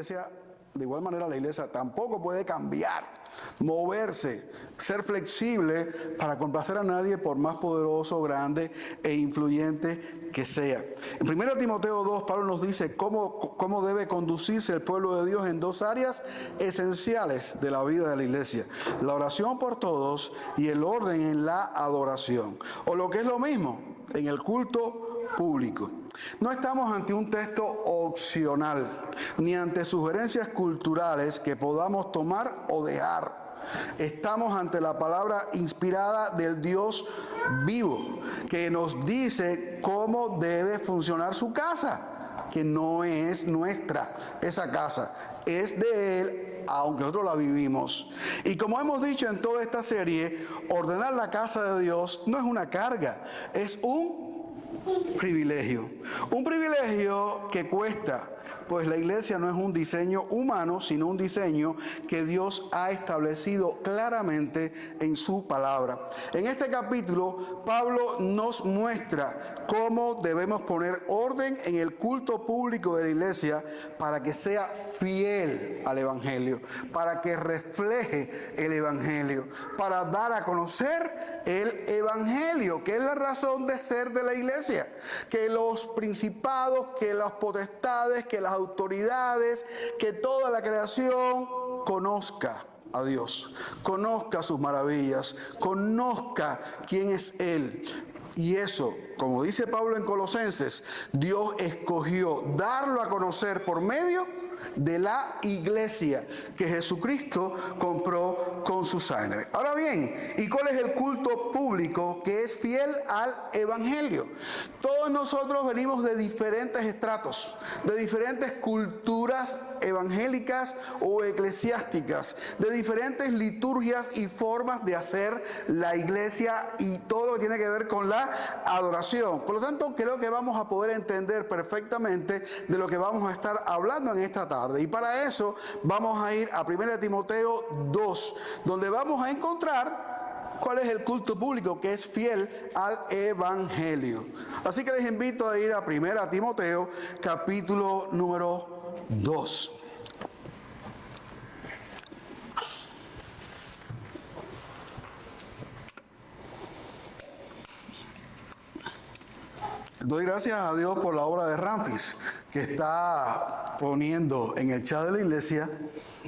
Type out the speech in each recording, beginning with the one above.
iglesia, de igual manera la iglesia tampoco puede cambiar, moverse, ser flexible para complacer a nadie, por más poderoso, grande e influyente que sea. En 1 Timoteo 2, Pablo nos dice cómo debe conducirse el pueblo de Dios en dos áreas esenciales de la vida de la iglesia: la oración por todos y el orden en la adoración, o lo que es lo mismo, en el culto público. No estamos ante un texto opcional, ni ante sugerencias culturales que podamos tomar o dejar. Estamos ante la palabra inspirada del Dios vivo, que nos dice cómo debe funcionar su casa, que no es nuestra, esa casa es de Él, aunque nosotros la vivimos. Y como hemos dicho en toda esta serie, ordenar la casa de Dios no es una carga, es un privilegio. Un privilegio que cuesta, pues la iglesia no es un diseño humano, sino un diseño que Dios ha establecido claramente en su palabra. En este capítulo, Pablo nos muestra cómo debemos poner orden en el culto público de la iglesia para que sea fiel al Evangelio, para que refleje el Evangelio, para dar a conocer el Evangelio, que es la razón de ser de la iglesia. Que los principados, que las potestades, que las autoridades, que toda la creación conozca a Dios, conozca sus maravillas, conozca quién es Él. Y eso, como dice Pablo en Colosenses, Dios escogió darlo a conocer por medio de la iglesia que Jesucristo compró con su sangre. Ahora bien, ¿y cuál es el culto público que es fiel al Evangelio? Todos nosotros venimos de diferentes estratos, de diferentes culturas evangélicas o eclesiásticas, de diferentes liturgias y formas de hacer la iglesia y todo lo que tiene que ver con la adoración. Por lo tanto, creo que vamos a poder entender perfectamente de lo que vamos a estar hablando en esta tarde. Y para eso vamos a ir a 1 Timoteo 2, donde vamos a encontrar cuál es el culto público que es fiel al Evangelio. Así que les invito a ir a 1 Timoteo capítulo número 2. Doy gracias a Dios por la obra de Ramfis, que está poniendo en el chat de la iglesia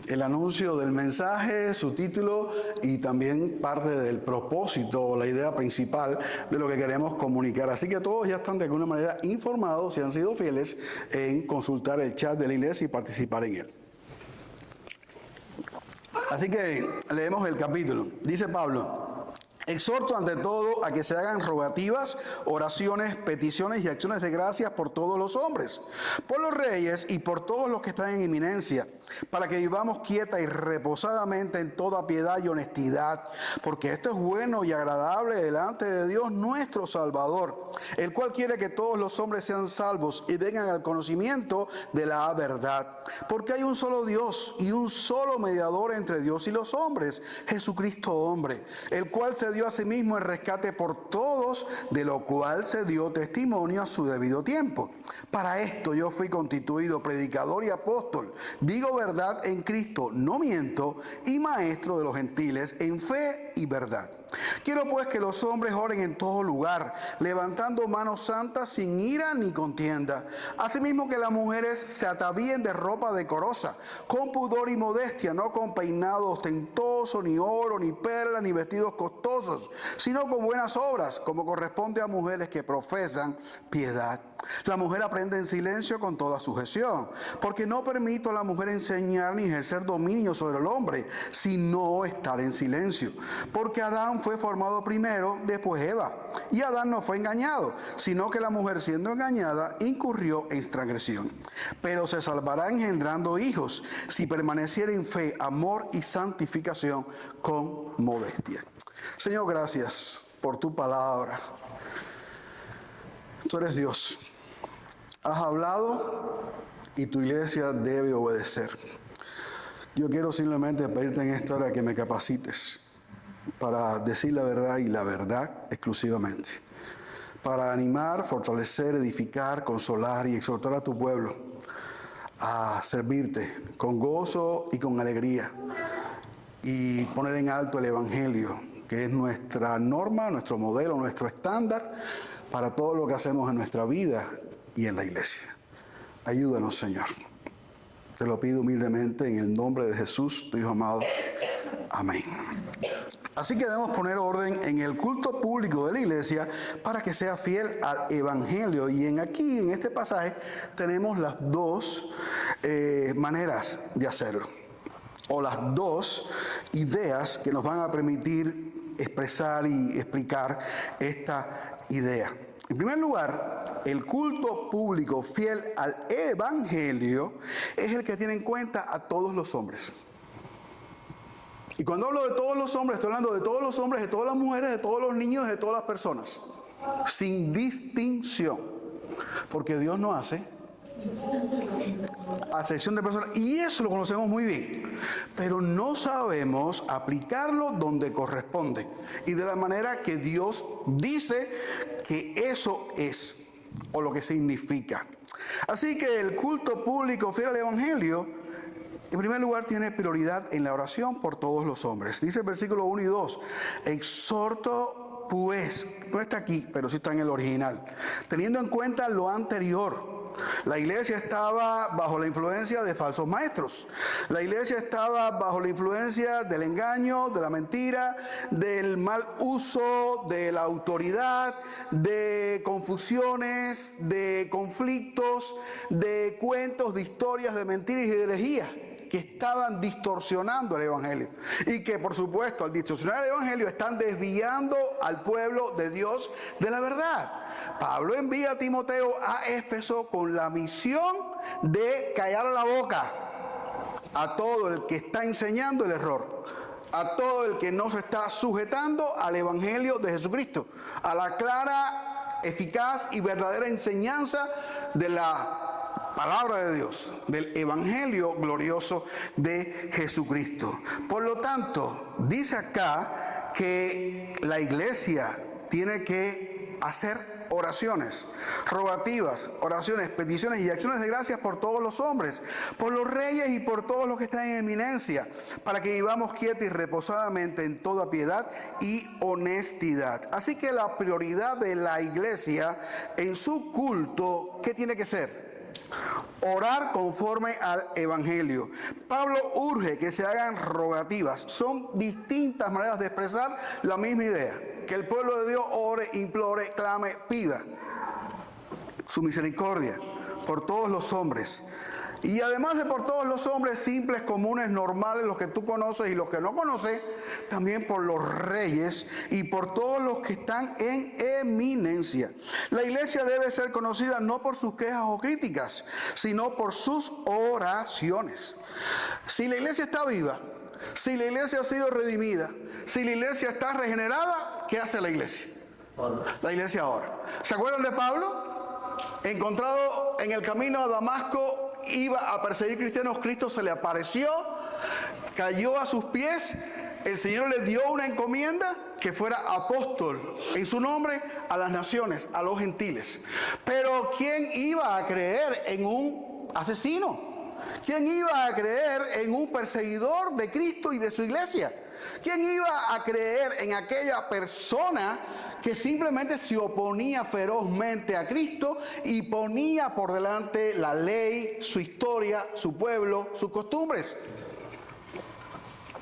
el anuncio del mensaje, su título y también parte del propósito, la idea principal de lo que queremos comunicar. Así que todos ya están de alguna manera informados y han sido fieles en consultar el chat de la iglesia y participar en él. Así que leemos el capítulo. Dice Pablo: exhorto ante todo a que se hagan rogativas, oraciones, peticiones y acciones de gracias por todos los hombres, por los reyes y por todos los que están en eminencia, para que vivamos quieta y reposadamente en toda piedad y honestidad, porque esto es bueno y agradable delante de Dios nuestro Salvador, el cual quiere que todos los hombres sean salvos y vengan al conocimiento de la verdad. Porque hay un solo Dios y un solo mediador entre Dios y los hombres, Jesucristo hombre, el cual se dio a sí mismo en rescate por todos, de lo cual se dio testimonio a su debido tiempo. Para esto yo fui constituido predicador y apóstol, digo verdad en Cristo, no miento, y maestro de los gentiles en fe y verdad. Quiero pues que los hombres oren en todo lugar, levantando manos santas sin ira ni contienda. Asimismo que las mujeres se atavíen de ropa decorosa, con pudor y modestia, no con peinado ostentoso, ni oro, ni perla, ni vestidos costosos, sino con buenas obras, como corresponde a mujeres que profesan piedad. La mujer aprende en silencio con toda sujeción, porque no permito a la mujer enseñar ni ejercer dominio sobre el hombre, sino estar en silencio. Porque Adán fue formado primero, después Eva. Y Adán no fue engañado, sino que la mujer, siendo engañada, incurrió en transgresión. Pero se salvará engendrando hijos, si permaneciera en fe, amor y santificación con modestia. Señor, gracias por tu palabra. Tú eres Dios. Has hablado y tu iglesia debe obedecer. Yo quiero simplemente pedirte en esta hora que me capacites para decir la verdad y la verdad exclusivamente. Para animar, fortalecer, edificar, consolar y exhortar a tu pueblo a servirte con gozo y con alegría y poner en alto el Evangelio, que es nuestra norma, nuestro modelo, nuestro estándar para todo lo que hacemos en nuestra vida y en la iglesia. Ayúdanos, Señor. Te lo pido humildemente en el nombre de Jesús, tu Hijo amado. Amén. Así que debemos poner orden en el culto público de la iglesia para que sea fiel al Evangelio. Y aquí, en este pasaje, tenemos las dos maneras de hacerlo, o las dos ideas que nos van a permitir expresar y explicar esta idea. En primer lugar, el culto público fiel al Evangelio es el que tiene en cuenta a todos los hombres. Y cuando hablo de todos los hombres, estoy hablando de todos los hombres, de todas las mujeres, de todos los niños, de todas las personas, sin distinción, porque Dios no hace acepción de personas, y eso lo conocemos muy bien, pero no sabemos aplicarlo donde corresponde y de la manera que Dios dice que eso es o lo que significa. Así que el culto público fiel al Evangelio, en primer lugar, tiene prioridad en la oración por todos los hombres. Dice el versículo 1 y 2, exhorto pues, no está aquí, pero sí está en el original, teniendo en cuenta lo anterior. La iglesia estaba bajo la influencia de falsos maestros. La iglesia estaba bajo la influencia del engaño, de la mentira, del mal uso de la autoridad, de confusiones, de conflictos, de cuentos, de historias, de mentiras y de herejías que estaban distorsionando el Evangelio. Y que, por supuesto, al distorsionar el Evangelio, están desviando al pueblo de Dios de la verdad. Pablo envía a Timoteo a Éfeso con la misión de callar la boca a todo el que está enseñando el error, a todo el que no se está sujetando al Evangelio de Jesucristo, a la clara, eficaz y verdadera enseñanza de la palabra de Dios, del Evangelio glorioso de Jesucristo. Por lo tanto, dice acá que la iglesia tiene que hacer oraciones, rogativas, oraciones, peticiones y acciones de gracias por todos los hombres, por los reyes y por todos los que están en eminencia, para que vivamos quieta y reposadamente en toda piedad y honestidad. Así que la prioridad de la iglesia en su culto, ¿qué tiene que ser? Orar conforme al Evangelio. Pablo urge que se hagan rogativas. Son distintas maneras de expresar la misma idea. Que el pueblo de Dios ore, implore, clame, pida su misericordia por todos los hombres. Y además de por todos los hombres simples, comunes, normales, los que tú conoces y los que no conoces, también por los reyes y por todos los que están en eminencia. La iglesia debe ser conocida no por sus quejas o críticas, sino por sus oraciones. Si la iglesia está viva, si la iglesia ha sido redimida, si la iglesia está regenerada, ¿qué hace la iglesia? La iglesia ora. ¿Se acuerdan de Pablo? Encontrado en el camino a Damasco, iba a perseguir cristianos, Cristo se le apareció, cayó a sus pies, el Señor le dio una encomienda que fuera apóstol en su nombre a las naciones, a los gentiles. Pero ¿quién iba a creer en un asesino? ¿Quién iba a creer en un perseguidor de Cristo y de su iglesia? ¿Quién iba a creer en aquella persona que simplemente se oponía ferozmente a Cristo y ponía por delante la ley, su historia, su pueblo, sus costumbres?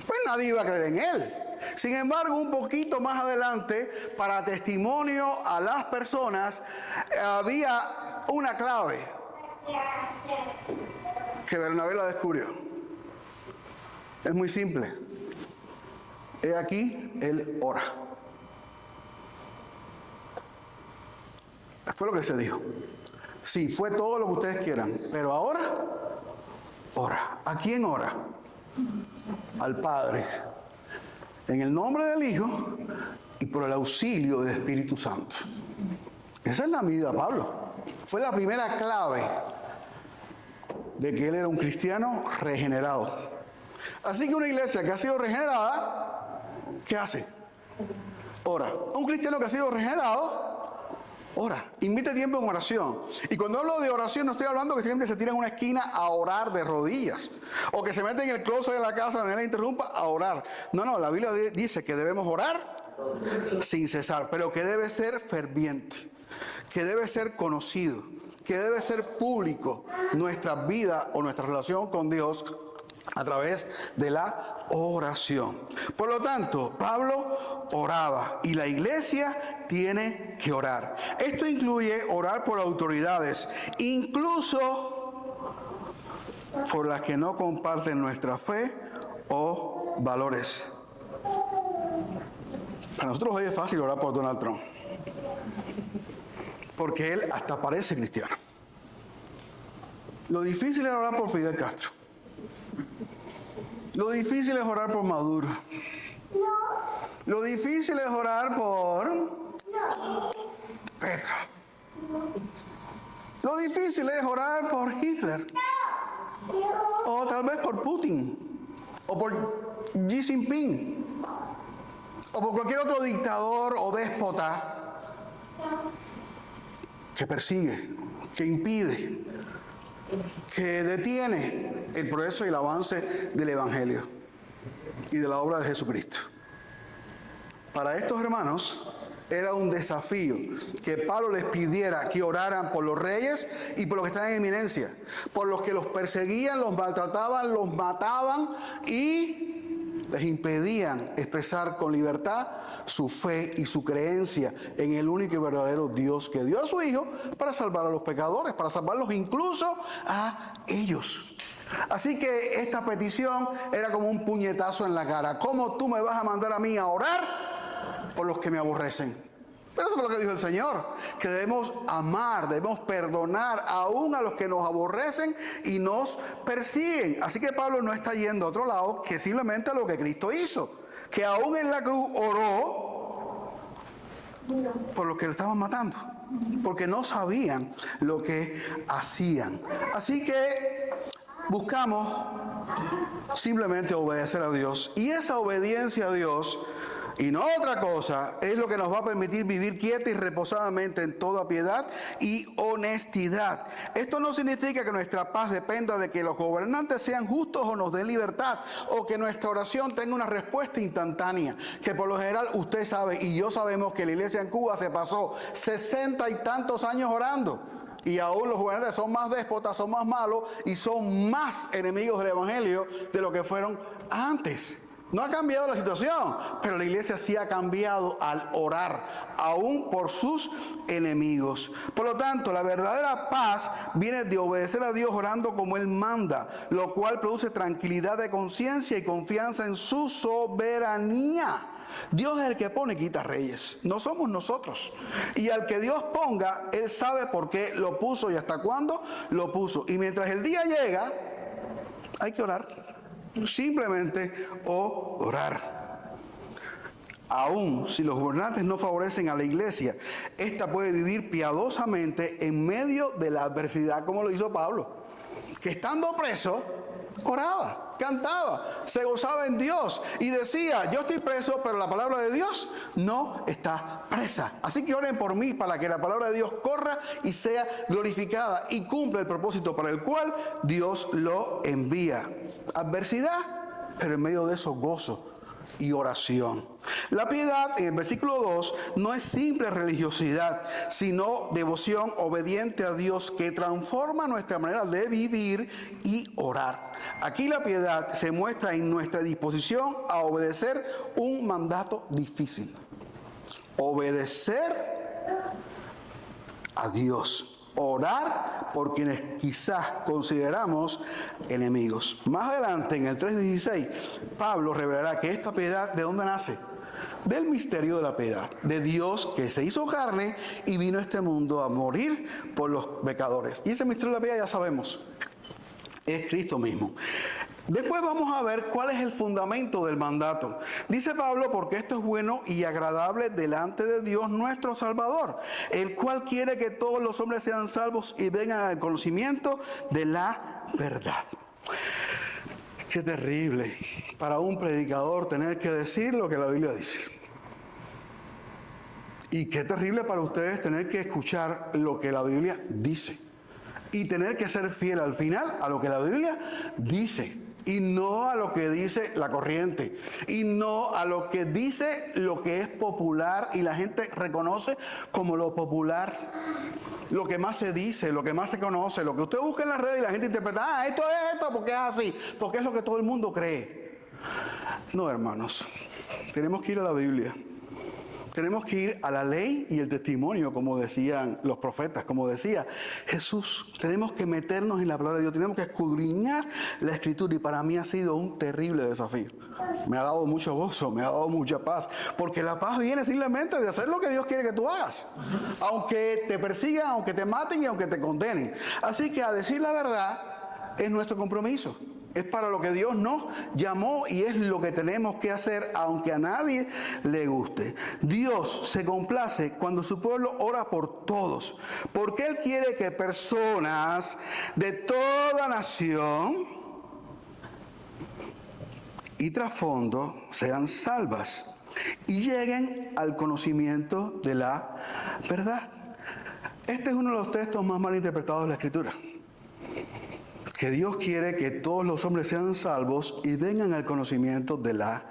Pues nadie iba a creer en él. Sin embargo, un poquito más adelante, para testimonio a las personas, había una clave que Bernabé la descubrió. Es muy simple. He aquí, él ora. Fue lo que se dijo. Sí, fue todo lo que ustedes quieran, pero ahora, ora. ¿A quién ora? Al Padre. En el nombre del Hijo y por el auxilio del Espíritu Santo. Esa es la medida de Pablo. Fue la primera clave de que él era un cristiano regenerado. Así que una iglesia que ha sido regenerada, ¿qué hace? Ora. Un cristiano que ha sido regenerado, Ora, invite tiempo en oración. Y cuando hablo de oración no estoy hablando que siempre se tiran en una esquina a orar de rodillas. O que se meten en el closet de la casa, nadie la interrumpa, a orar. No, la Biblia dice que debemos orar sin cesar, pero que debe ser ferviente, que debe ser conocido, que debe ser público nuestra vida o nuestra relación con Dios a través de la oración. Por lo tanto, Pablo oraba y la iglesia tiene que orar. Esto incluye orar por autoridades, incluso por las que no comparten nuestra fe o valores. Para nosotros hoy es fácil orar por Donald Trump, porque él hasta parece cristiano. Lo difícil es orar por Fidel Castro. Lo difícil es orar por Maduro. Lo difícil es orar por Petro. Lo difícil es orar por Hitler. O tal vez por Putin. O por Xi Jinping. O por cualquier otro dictador o déspota que persigue, que impide, que detiene el progreso y el avance del Evangelio y de la obra de Jesucristo. Para estos hermanos era un desafío que Pablo les pidiera que oraran por los reyes y por los que están en eminencia, por los que los perseguían, los maltrataban, los mataban y les impedían expresar con libertad su fe y su creencia en el único y verdadero Dios que dio a su Hijo para salvar a los pecadores, para salvarlos incluso a ellos. Así que esta petición era como un puñetazo en la cara. ¿Cómo tú me vas a mandar a mí a orar por los que me aborrecen? Pero eso es lo que dijo el Señor, que debemos amar, debemos perdonar aún a los que nos aborrecen y nos persiguen. Así que Pablo no está yendo a otro lado que simplemente a lo que Cristo hizo, que aún en la cruz oró por los que le estaban matando, porque no sabían lo que hacían. Así que buscamos simplemente obedecer a Dios, y esa obediencia a Dios y no otra cosa es lo que nos va a permitir vivir quieta y reposadamente en toda piedad y honestidad. Esto no significa que nuestra paz dependa de que los gobernantes sean justos o nos den libertad, o que nuestra oración tenga una respuesta instantánea, que por lo general usted sabe y yo sabemos que la iglesia en Cuba se pasó 60 y tantos años orando. Y aún los gobernantes son más déspotas, son más malos y son más enemigos del Evangelio de lo que fueron antes. No ha cambiado la situación, pero la iglesia sí ha cambiado al orar, aún por sus enemigos. Por lo tanto, la verdadera paz viene de obedecer a Dios orando como Él manda, lo cual produce tranquilidad de conciencia y confianza en su soberanía. Dios es el que pone y quita reyes, no somos nosotros. Y al que Dios ponga, Él sabe por qué lo puso y hasta cuándo lo puso. Y mientras el día llega, hay que orar. Simplemente orar. Aún si los gobernantes no favorecen a la iglesia, esta puede vivir piadosamente en medio de la adversidad, como lo hizo Pablo, que estando preso, oraba, cantaba, se gozaba en Dios y decía: yo estoy preso, pero la palabra de Dios no está presa. Así que oren por mí para que la palabra de Dios corra y sea glorificada y cumpla el propósito para el cual Dios lo envía. Adversidad, pero en medio de eso gozo y oración. La piedad, en el versículo 2, no es simple religiosidad, sino devoción obediente a Dios que transforma nuestra manera de vivir y orar. Aquí la piedad se muestra en nuestra disposición a obedecer un mandato difícil. Obedecer a Dios. Orar por quienes quizás consideramos enemigos. Más adelante, en el 3:16, Pablo revelará que esta piedad, ¿de dónde nace? Del misterio de la piedad, de Dios que se hizo carne y vino a este mundo a morir por los pecadores. Y ese misterio de la piedad ya sabemos, es Cristo mismo. Después vamos a ver cuál es el fundamento del mandato. Dice Pablo: porque esto es bueno y agradable delante de Dios nuestro Salvador, el cual quiere que todos los hombres sean salvos y vengan al conocimiento de la verdad. Qué terrible para un predicador tener que decir lo que la Biblia dice. Y qué terrible para ustedes tener que escuchar lo que la Biblia dice. Y tener que ser fiel al final a lo que la Biblia dice. Y no a lo que dice la corriente. Y no a lo que dice lo que es popular y la gente reconoce como lo popular. Lo que más se dice, lo que más se conoce, lo que usted busca en las redes y la gente interpreta, esto es esto porque es así, porque es lo que todo el mundo cree. No, hermanos, tenemos que ir a la Biblia. Tenemos que ir a la ley y el testimonio, como decían los profetas, como decía Jesús. Tenemos que meternos en la palabra de Dios, tenemos que escudriñar la Escritura, y para mí ha sido un terrible desafío. Me ha dado mucho gozo, me ha dado mucha paz, porque la paz viene simplemente de hacer lo que Dios quiere que tú hagas, aunque te persigan, aunque te maten y aunque te condenen. Así que a decir la verdad es nuestro compromiso. Es para lo que Dios nos llamó y es lo que tenemos que hacer, aunque a nadie le guste. Dios se complace cuando su pueblo ora por todos, porque Él quiere que personas de toda nación y trasfondo sean salvas y lleguen al conocimiento de la verdad. Este es uno de los textos más mal interpretados de la Escritura. Que Dios quiere que todos los hombres sean salvos y vengan al conocimiento de la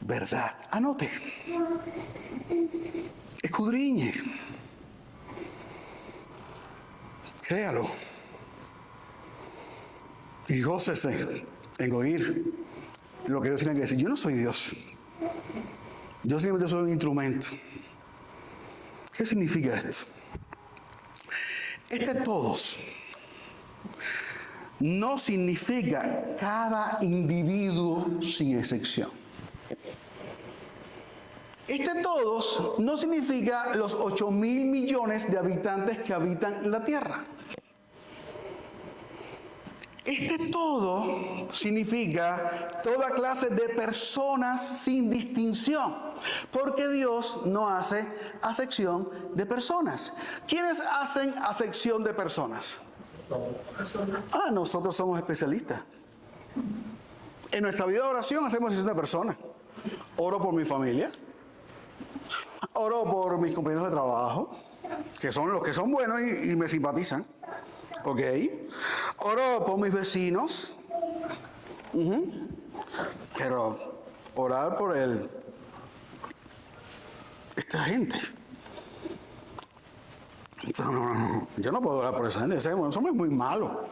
verdad. Anote. Escudriñe. Créalo. Y gócese en oír lo que Dios tiene que decir. Yo no soy Dios. Yo simplemente soy un instrumento. ¿Qué significa esto? Todos no significa cada individuo sin excepción. Todos no significa los 8.000 millones de habitantes que habitan la Tierra. Todo significa toda clase de personas sin distinción, porque Dios no hace acepción de personas. ¿Quiénes hacen acepción de personas? Nosotros somos especialistas. En nuestra vida de oración hacemos acepción de personas. Oro por mi familia, oro por mis compañeros de trabajo, que son los que son buenos y me simpatizan. ¿Ok? Oro por mis vecinos. Pero orar por esta gente. No, yo no puedo orar por esa gente. Ese hombre es muy malo.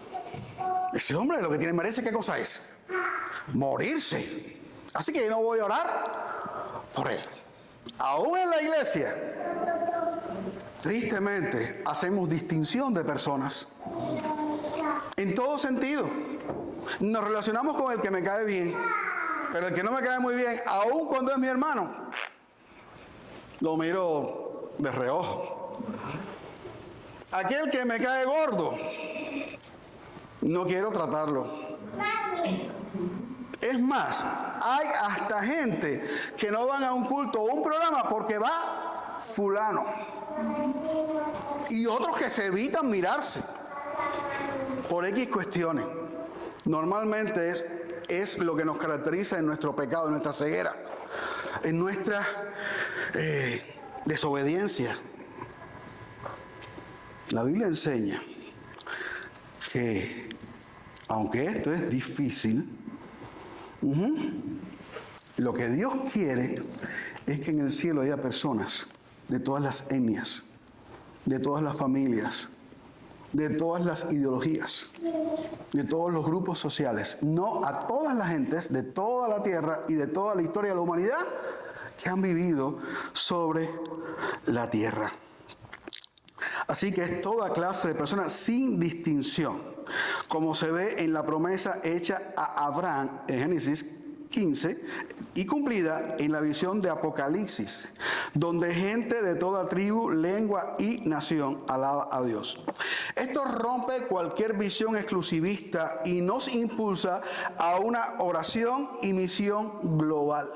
Ese hombre lo que merece, ¿qué cosa es? Morirse. Así que yo no voy a orar por él. Aún en la iglesia, tristemente, hacemos distinción de personas. En todo sentido. Nos relacionamos con el que me cae bien, pero el que no me cae muy bien, aun cuando es mi hermano, lo miro de reojo. Aquel que me cae gordo, no quiero tratarlo. Es más, hay hasta gente que no van a un culto o un programa porque va fulano. Y otros que se evitan mirarse por X cuestiones. Normalmente es lo que nos caracteriza en nuestro pecado, en nuestra ceguera, en nuestra desobediencia. La Biblia enseña que, aunque esto es difícil, lo que Dios quiere es que en el cielo haya personas de todas las etnias, de todas las familias, de todas las ideologías, de todos los grupos sociales, no a todas las gentes de toda la tierra y de toda la historia de la humanidad que han vivido sobre la tierra. Así que es toda clase de personas sin distinción, como se ve en la promesa hecha a Abraham en Génesis 15 y cumplida en la visión de Apocalipsis, donde gente de toda tribu, lengua y nación alaba a Dios. Esto rompe cualquier visión exclusivista y nos impulsa a una oración y misión global.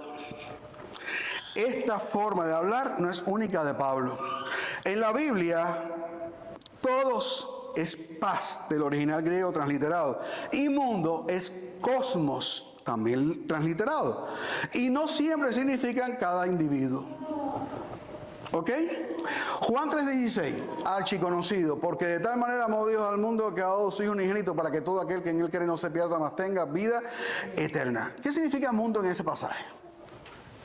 Esta forma de hablar no es única de Pablo. En la Biblia, todos es paz, del original griego transliterado, y mundo es cosmos, también transliterado. Y no siempre significan cada individuo. ¿Ok? Juan 3:16, archiconocido, porque de tal manera amó Dios al mundo que ha dado su Hijo unigénito para que todo aquel que en él cree no se pierda, mas tenga vida eterna. ¿Qué significa mundo en ese pasaje?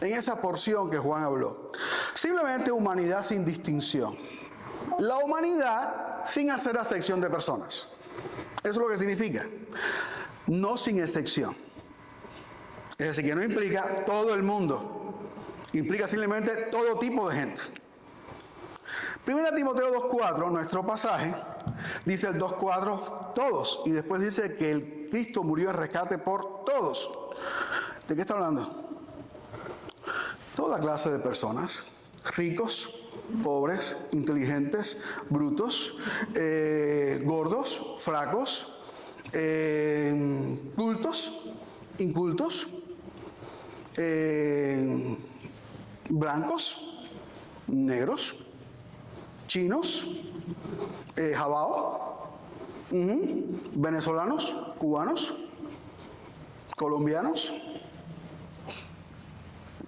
En esa porción que Juan habló. Simplemente humanidad sin distinción. La humanidad sin hacer acepción de personas. Eso es lo que significa. No sin excepción. Es decir, que no implica todo el mundo. Implica simplemente todo tipo de gente. 1 Timoteo 2:4, nuestro pasaje, dice el 2:4, todos. Y después dice que el Cristo murió en rescate por todos. ¿De qué está hablando? Toda clase de personas, ricos, pobres, inteligentes, brutos, gordos, flacos, cultos, incultos, blancos, negros, chinos, jabao, venezolanos, cubanos, colombianos,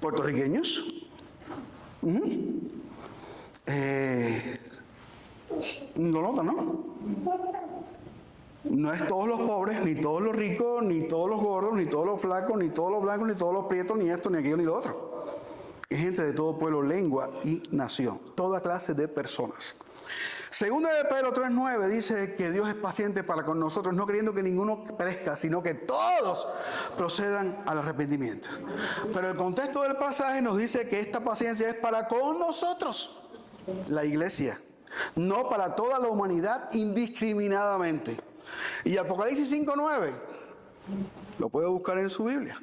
puertorriqueños, no notan, ¿no? No es todos los pobres, ni todos los ricos, ni todos los gordos, ni todos los flacos, ni todos los blancos, ni todos los prietos, ni esto, ni aquello, ni lo otro. Es gente de todo pueblo, lengua y nación. Toda clase de personas. Segunda de Pedro 3:9 dice que Dios es paciente para con nosotros, no queriendo que ninguno perezca, sino que todos procedan al arrepentimiento. Pero el contexto del pasaje nos dice que esta paciencia es para con nosotros, la iglesia, no para toda la humanidad indiscriminadamente. Y Apocalipsis 5:9, lo puede buscar en su Biblia.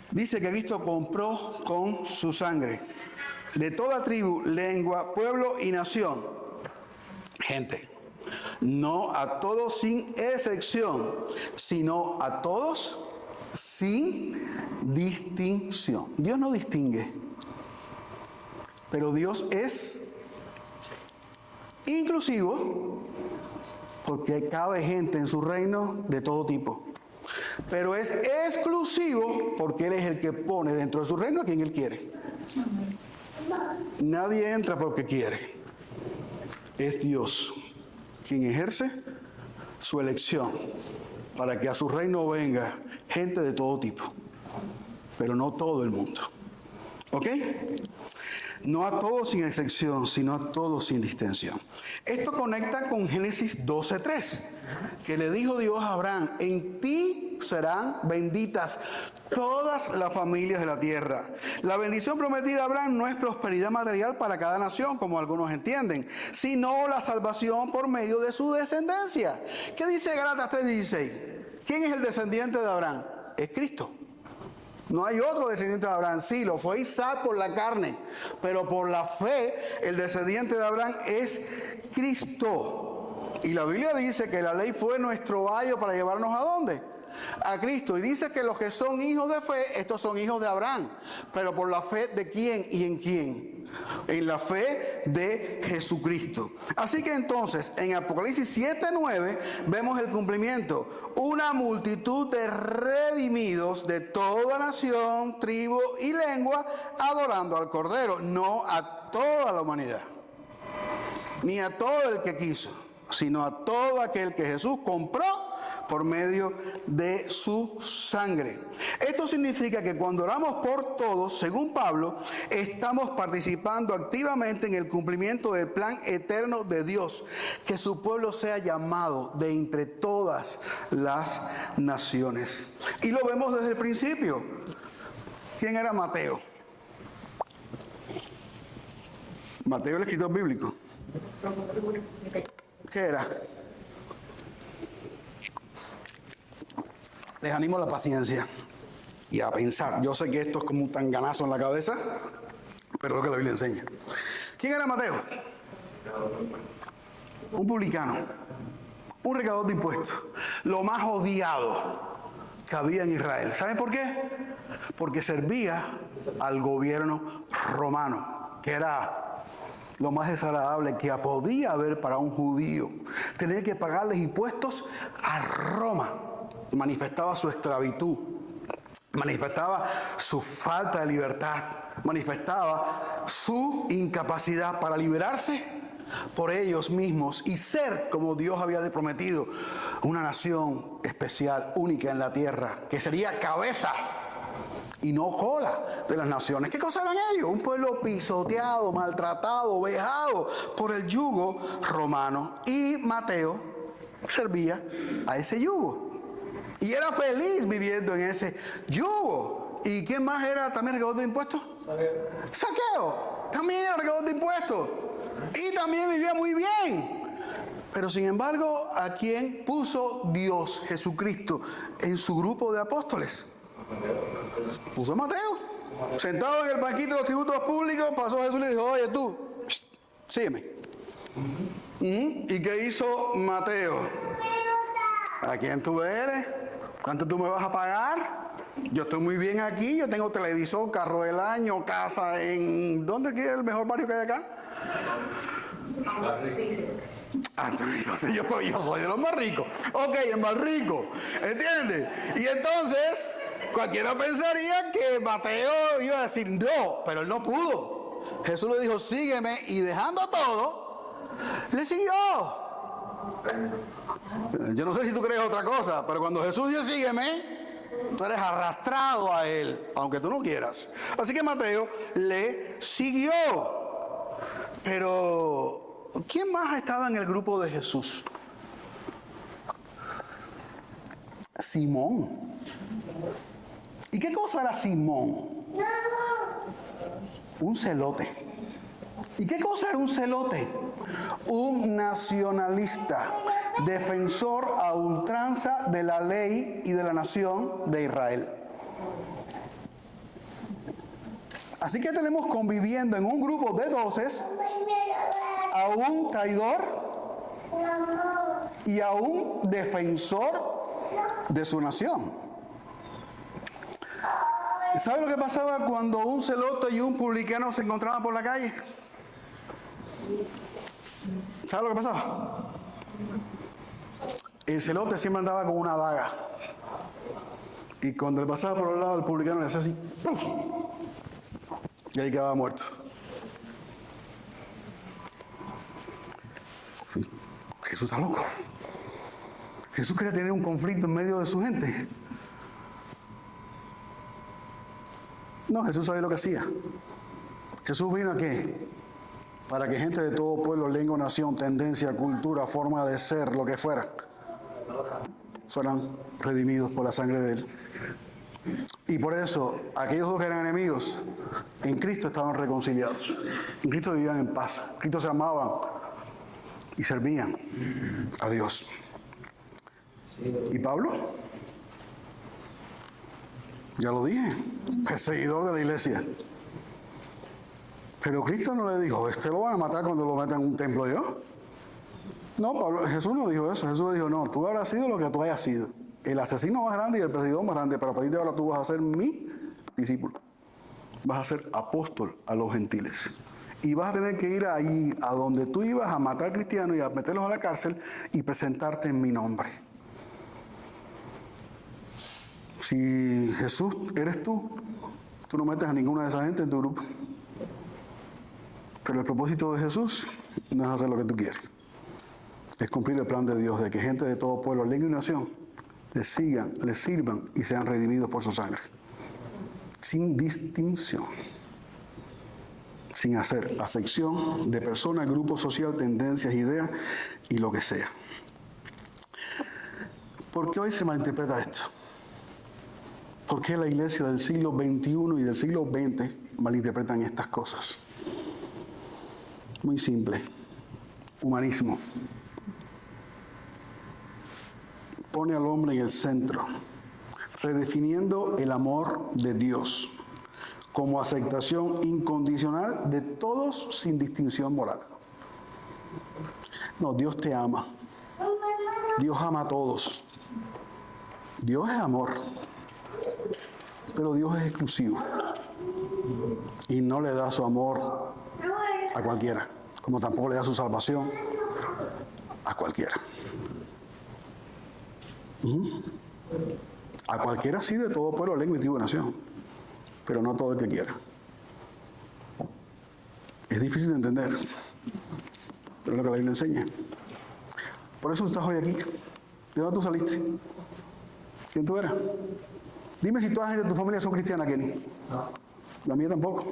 Dice que Cristo compró con su sangre de toda tribu, lengua, pueblo y nación. Gente, no a todos sin excepción, sino a todos sin distinción. Dios no distingue, pero Dios es inclusivo porque cabe gente en su reino de todo tipo. Pero es exclusivo porque Él es el que pone dentro de su reino a quien Él quiere. Nadie entra porque quiere. Es Dios quien ejerce su elección para que a su reino venga gente de todo tipo, pero no todo el mundo. ¿Ok? No a todos sin excepción, sino a todos sin distinción. Esto conecta con Génesis 12:3, que le dijo Dios a Abraham: en ti serán benditas todas las familias de la tierra. La bendición prometida a Abraham no es prosperidad material para cada nación, como algunos entienden, sino la salvación por medio de su descendencia. ¿Qué dice Gálatas 3:16? ¿Quién es el descendiente de Abraham? Es Cristo. No hay otro descendiente de Abraham. Sí, lo fue Isaac por la carne, pero por la fe el descendiente de Abraham es Cristo. Y la Biblia dice que la ley fue nuestro ayo para llevarnos ¿a dónde? A Cristo. Y dice que los que son hijos de fe, estos son hijos de Abraham. Pero por la fe de quién y en quién. En la fe de Jesucristo. Así que entonces en Apocalipsis 7:9 vemos el cumplimiento. Una multitud de redimidos de toda nación, tribu y lengua adorando al Cordero. No a toda la humanidad, ni a todo el que quiso, sino a todo aquel que Jesús compró por medio de su sangre. Esto significa que cuando oramos por todos, según Pablo, estamos participando activamente en el cumplimiento del plan eterno de Dios, que su pueblo sea llamado de entre todas las naciones. Y lo vemos desde el principio. ¿Quién era Mateo? Mateo, el escritor bíblico. ¿Qué era? Les animo a la paciencia y a pensar. Yo sé que esto es como un tanganazo en la cabeza, pero es lo que la Biblia enseña. ¿Quién era Mateo? Un publicano, un recaudador de impuestos, lo más odiado que había en Israel. ¿Saben por qué? Porque servía al gobierno romano, que era lo más desagradable que podía haber para un judío. Tener que pagarles impuestos a Roma. Manifestaba su esclavitud, manifestaba su falta de libertad, manifestaba su incapacidad para liberarse por ellos mismos y ser, como Dios había prometido, una nación especial, única en la tierra, que sería cabeza y no cola de las naciones. ¿Qué cosa eran ellos? Un pueblo pisoteado, maltratado, vejado por el yugo romano. Y Mateo servía a ese yugo. Y era feliz viviendo en ese yugo. ¿Y quién más era también recaudador de impuestos? Saqueo. También era recaudador de impuestos. Y también vivía muy bien. Pero sin embargo, ¿a quién puso Dios, Jesucristo, en su grupo de apóstoles? Puso a Mateo. Sentado en el banquito de los tributos públicos, pasó Jesús y le dijo: oye tú, sígueme. ¿Y qué hizo Mateo? ¿A quién tú eres? ¿Cuánto tú me vas a pagar? Yo estoy muy bien aquí, yo tengo televisor, carro del año, casa en... ¿Dónde es el mejor barrio que hay acá? Entonces yo soy de los más ricos. Ok, en más rico, ¿entiendes? Y entonces cualquiera pensaría que Mateo iba a decir no, pero él no pudo. Jesús le dijo: sígueme, y dejando todo, le siguió. Yo no sé si tú crees otra cosa, pero cuando Jesús dice sígueme, tú eres arrastrado a él, aunque tú no quieras. Así que Mateo le siguió. Pero ¿quién más estaba en el grupo de Jesús? Simón. ¿Y qué cosa era Simón? Un celote. ¿Y qué cosa era un celote? Un nacionalista, defensor a ultranza de la ley y de la nación de Israel. Así que tenemos conviviendo en un grupo de 12 a un traidor y a un defensor de su nación. ¿Sabe lo que pasaba cuando un celote y un publicano se encontraban por la calle? ¿Sabe lo que pasaba? El celote siempre andaba con una daga. Y cuando le pasaba por el lado del publicano le hacía así. Y ahí quedaba muerto. Jesús está loco. Jesús quería tener un conflicto en medio de su gente. No, Jesús sabía lo que hacía. Jesús vino ¿a qué? Para que gente de todo pueblo, lengua, nación, tendencia, cultura, forma de ser, lo que fuera, fueran redimidos por la sangre de Él. Y por eso, aquellos dos que eran enemigos, en Cristo estaban reconciliados. En Cristo vivían en paz. En Cristo se amaban y servían a Dios. ¿Y Pablo? Ya lo dije, perseguidor de la iglesia. Pero Cristo no le dijo: este lo van a matar cuando lo metan en un templo yo. No, Jesús no dijo eso. Jesús le dijo: no, tú habrás sido lo que tú hayas sido. El asesino más grande y el perseguidor más grande, pero a partir de ahora tú vas a ser mi discípulo. Vas a ser apóstol a los gentiles. Y vas a tener que ir ahí a donde tú ibas a matar cristianos y a meterlos a la cárcel y presentarte en mi nombre. Si Jesús eres tú no metes a ninguna de esa gente en tu grupo. Pero el propósito de Jesús no es hacer lo que tú quieres. Es cumplir el plan de Dios de que gente de todo pueblo, lengua y nación les sigan, les sirvan y sean redimidos por su sangre. Sin distinción. Sin hacer acepción de persona, grupo social, tendencias, ideas y lo que sea. ¿Por qué hoy se malinterpreta esto? ¿Por qué la iglesia del siglo XXI y del siglo XX malinterpretan estas cosas? Muy simple. Humanismo. Pone al hombre en el centro, redefiniendo el amor de Dios como aceptación incondicional de todos sin distinción moral. No, Dios te ama. Dios ama a todos. Dios es amor. Pero Dios es exclusivo. Y no le da su amor a cualquiera, como tampoco le da su salvación a cualquiera. A cualquiera sí, de todo pueblo, lengua y tribu, nación, pero no todo el que quiera. Es difícil de entender, pero es lo que la Biblia enseña. Por eso tú estás hoy aquí. ¿De dónde tú saliste? ¿Quién tú eras? Dime si toda la gente de tu familia son cristianas, Kenny. No. La mía tampoco.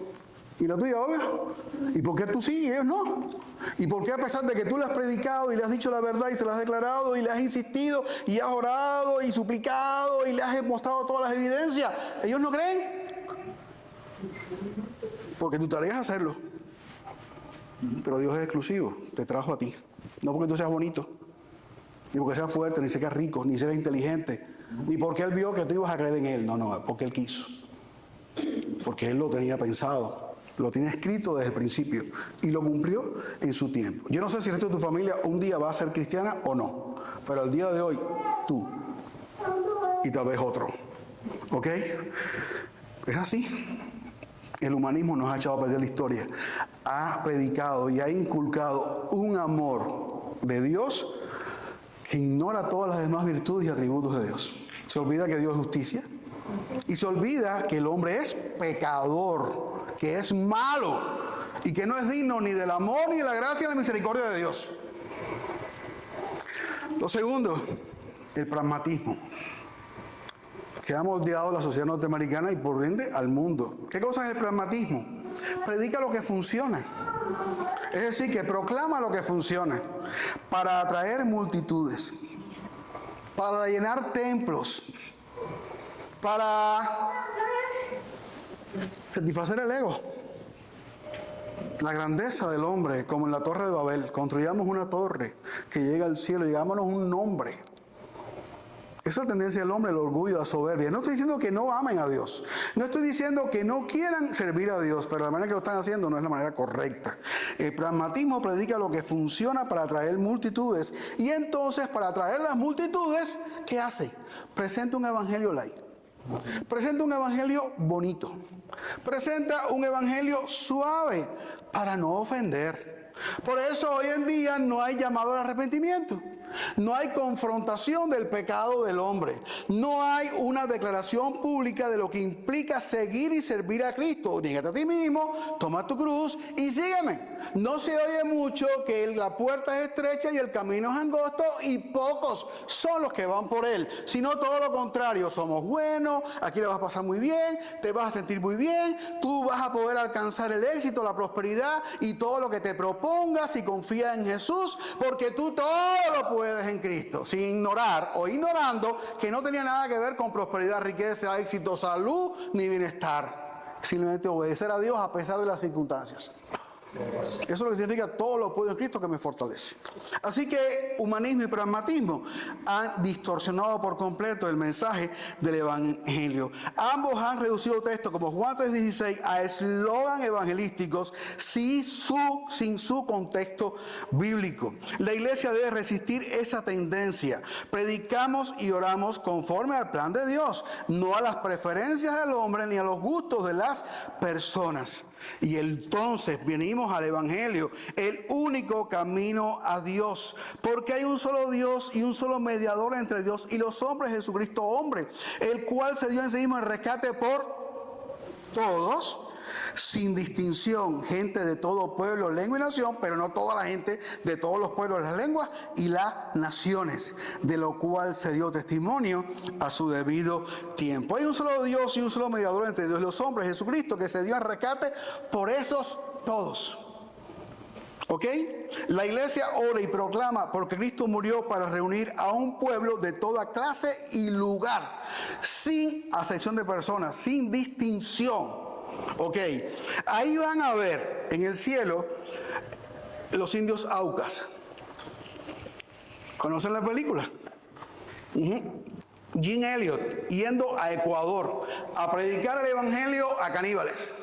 ¿Y la tuya, Olga? ¿Y por qué tú sí y ellos no? ¿Y por qué a pesar de que tú le has predicado y le has dicho la verdad y se la has declarado y le has insistido y has orado y suplicado y le has mostrado todas las evidencias, ellos no creen? Porque tu tarea es hacerlo. Pero Dios es exclusivo, te trajo a ti. No porque tú seas bonito, ni porque seas fuerte, ni seas rico, ni seas inteligente, ni porque Él vio que tú ibas a creer en Él. No, porque Él quiso. Porque Él lo tenía pensado. Lo tiene escrito desde el principio y lo cumplió en su tiempo. Yo no sé si el resto de tu familia un día va a ser cristiana o no, pero al día de hoy, tú y tal vez otro. ¿Ok? Es así. El humanismo nos ha echado a perder la historia. Ha predicado y ha inculcado un amor de Dios que ignora todas las demás virtudes y atributos de Dios. Se olvida que Dios es justicia y se olvida que el hombre es pecador, que es malo y que no es digno ni del amor, ni de la gracia, ni de la misericordia de Dios. Lo segundo, el pragmatismo, que ha moldeado la sociedad norteamericana y por ende al mundo. ¿Qué cosa es el pragmatismo? Predica lo que funciona. Es decir, que proclama lo que funciona para atraer multitudes, para llenar templos, para satisfacer el ego, la grandeza del hombre, como en la Torre de Babel. Construyamos una torre que llega al cielo y digámonos un nombre. Esa es la tendencia del hombre, el orgullo, la soberbia. No estoy diciendo que no amen a Dios. No estoy diciendo que no quieran servir a Dios, pero la manera que lo están haciendo no es la manera correcta. El pragmatismo predica lo que funciona para atraer multitudes. Y entonces, para atraer las multitudes, ¿qué hace? Presenta un evangelio light. Presenta un evangelio bonito. Presenta un evangelio suave para no ofender. Por eso hoy en día no hay llamado al arrepentimiento. No hay confrontación del pecado del hombre. No hay una declaración pública de lo que implica seguir y servir a Cristo. Niégate a ti mismo, toma tu cruz y sígueme. No se oye mucho que la puerta es estrecha y el camino es angosto y pocos son los que van por él. Sino todo lo contrario, somos buenos, aquí le vas a pasar muy bien, te vas a sentir muy bien, tú vas a poder alcanzar el éxito, la prosperidad y todo lo que te propongas y confía en Jesús, porque tú todo lo puedes en Cristo, sin ignorar o ignorando que no tenía nada que ver con prosperidad, riqueza, éxito, salud ni bienestar. Simplemente obedecer a Dios a pesar de las circunstancias. Eso es lo que significa todo lo puedo en Cristo que me fortalece. Así que humanismo y pragmatismo han distorsionado por completo el mensaje del evangelio. Ambos han reducido el texto como Juan 3:16 a eslogan evangelísticos sin su contexto bíblico. La iglesia debe resistir esa tendencia. Predicamos y oramos conforme al plan de Dios, no a las preferencias del hombre ni a los gustos de las personas. Y entonces venimos al evangelio, el único camino a Dios, porque hay un solo Dios y un solo mediador entre Dios y los hombres, Jesucristo hombre, el cual se dio en sí mismo el rescate por todos, sin distinción, gente de todo pueblo, lengua y nación, pero no toda la gente de todos los pueblos, las lenguas y las naciones, de lo cual se dio testimonio a su debido tiempo. Hay un solo Dios y un solo mediador entre Dios y los hombres, Jesucristo, que se dio en rescate por esos todos. ¿Ok? La iglesia ora y proclama porque Cristo murió para reunir a un pueblo de toda clase y lugar, sin acepción de personas, sin distinción. Ok, ahí van a ver en el cielo los indios Aucas. ¿Conocen la película? Jim Elliot yendo a Ecuador a predicar el evangelio a caníbales.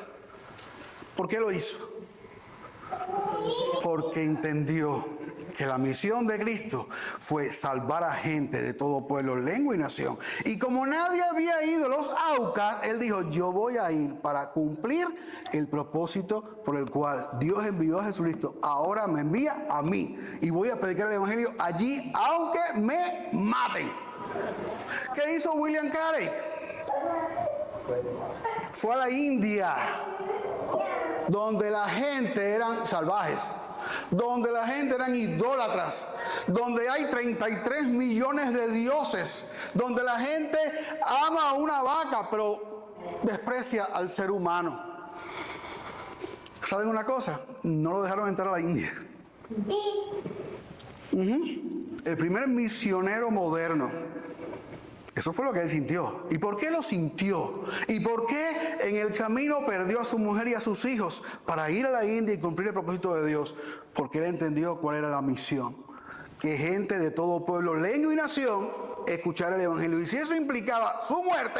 ¿Por qué lo hizo? Porque entendió que la misión de Cristo fue salvar a gente de todo pueblo, lengua y nación. Y como nadie había ido los Aucas, él dijo, yo voy a ir para cumplir el propósito por el cual Dios envió a Jesucristo. Ahora me envía a mí y voy a predicar el evangelio allí, aunque me maten. ¿Qué hizo William Carey? Fue a la India. donde la gente eran salvajes, donde la gente eran idólatras, donde hay 33 millones de dioses, donde la gente ama a una vaca, pero desprecia al ser humano. ¿Saben una cosa? No lo dejaron entrar a la India. El primer misionero moderno. Eso fue lo que él sintió. ¿Y por qué lo sintió? ¿Y por qué en el camino perdió a su mujer y a sus hijos para ir a la India y cumplir el propósito de Dios? Porque él entendió cuál era la misión. Que gente de todo pueblo, lengua y nación escuchara el Evangelio. Y si eso implicaba su muerte,